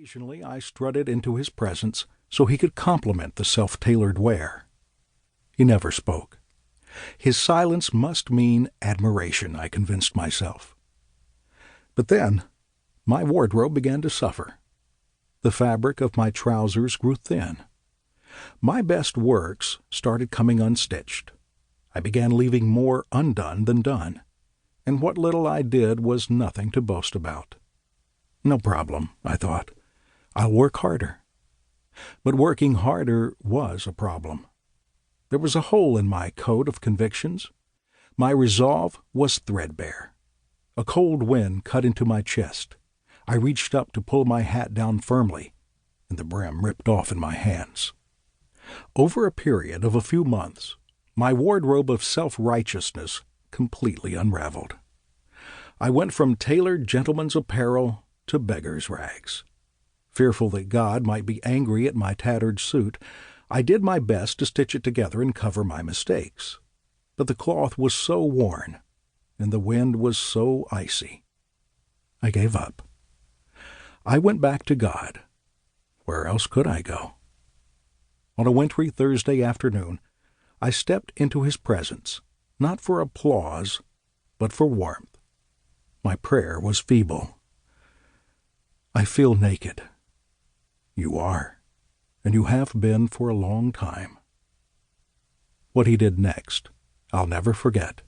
Occasionally I strutted into his presence so he could compliment the self-tailored wear. He never spoke. His silence must mean admiration, I convinced myself. But then my wardrobe began to suffer. The fabric of my trousers grew thin. My best works started coming unstitched. I began leaving more undone than done, and what little I did was nothing to boast about. No problem, I thought. I'll work harder. But working harder was a problem. There was a hole in my coat of convictions. My resolve was threadbare. A cold wind cut into my chest. I reached up to pull my hat down firmly, and the brim ripped off in my hands. Over a period of a few months, my wardrobe of self-righteousness completely unraveled. I went from tailored gentleman's apparel to beggar's rags. Fearful that God might be angry at my tattered suit, I did my best to stitch it together and cover my mistakes. But the cloth was so worn, and the wind was so icy. I gave up. I went back to God. Where else could I go? On a wintry Thursday afternoon, I stepped into his presence, not for applause, but for warmth. My prayer was feeble. I feel naked. You are, and you have been for a long time. What he did next, I'll never forget.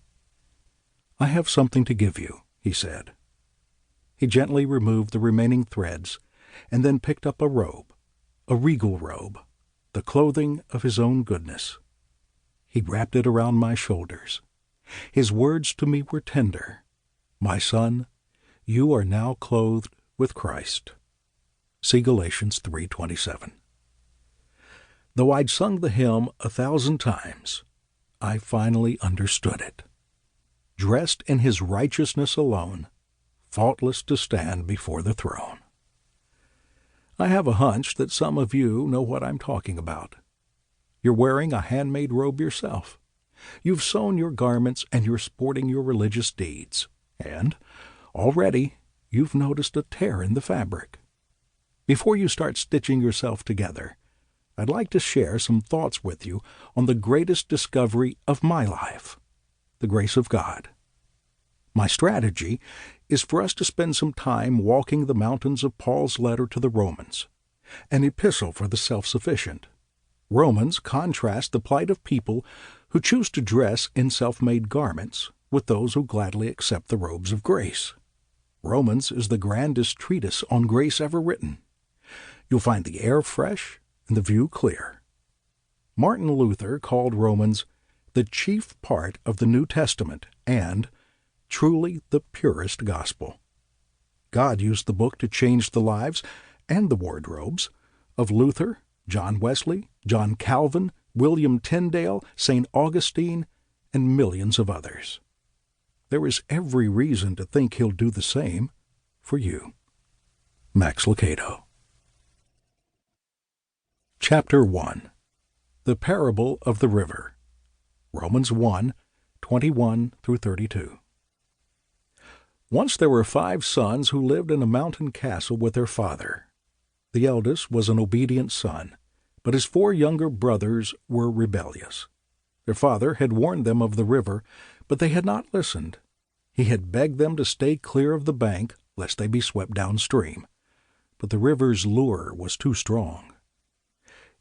I have something to give you, he said. He gently removed the remaining threads and then picked up a robe, a regal robe, the clothing of his own goodness. He wrapped it around my shoulders. His words to me were tender. My son, you are now clothed with Christ. See Galatians 3:27. Though I'd sung the hymn 1,000 times, I finally understood it. Dressed in his righteousness alone, faultless to stand before the throne. I have a hunch that some of you know what I'm talking about. You're wearing a handmade robe yourself. You've sewn your garments and you're sporting your religious deeds. And, already, you've noticed a tear in the fabric. Before you start stitching yourself together, I'd like to share some thoughts with you on the greatest discovery of my life, the grace of God. My strategy is for us to spend some time walking the mountains of Paul's letter to the Romans, an epistle for the self-sufficient. Romans contrast the plight of people who choose to dress in self-made garments with those who gladly accept the robes of grace. Romans is the grandest treatise on grace ever written. You'll find the air fresh and the view clear. Martin Luther called Romans the chief part of the New Testament and truly the purest gospel. God used the book to change the lives and the wardrobes of Luther, John Wesley, John Calvin, William Tyndale, St. Augustine, and millions of others. There is every reason to think he'll do the same for you. Max Lucado. Chapter 1. The Parable of the River. Romans 1:21-32. Once there were 5 sons who lived in a mountain castle with their father. The eldest was an obedient son, but his 4 younger brothers were rebellious. Their father had warned them of the river, but they had not listened. He had begged them to stay clear of the bank, lest they be swept downstream. But the river's lure was too strong.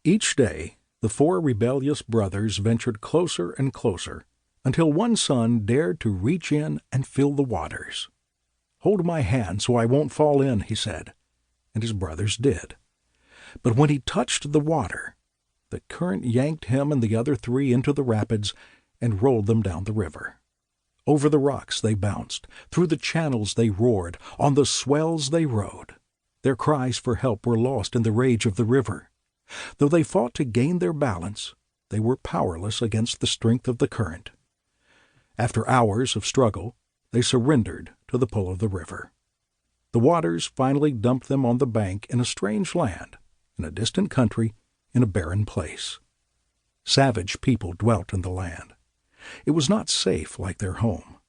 Each day, the 4 rebellious brothers ventured closer and closer, until one son dared to reach in and fill the waters. "Hold my hand so I won't fall in," he said, and his brothers did. But when he touched the water, the current yanked him and the other 3 into the rapids and rolled them down the river. Over the rocks they bounced, through the channels they roared, on the swells they rode. Their cries for help were lost in the rage of the river. Though they fought to gain their balance, they were powerless against the strength of the current. After hours of struggle, they surrendered to the pull of the river. The waters finally dumped them on the bank in a strange land, in a distant country, in a barren place. Savage people dwelt in the land. It was not safe like their home.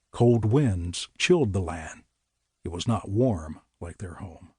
Cold winds chilled the land. It was not warm like their home.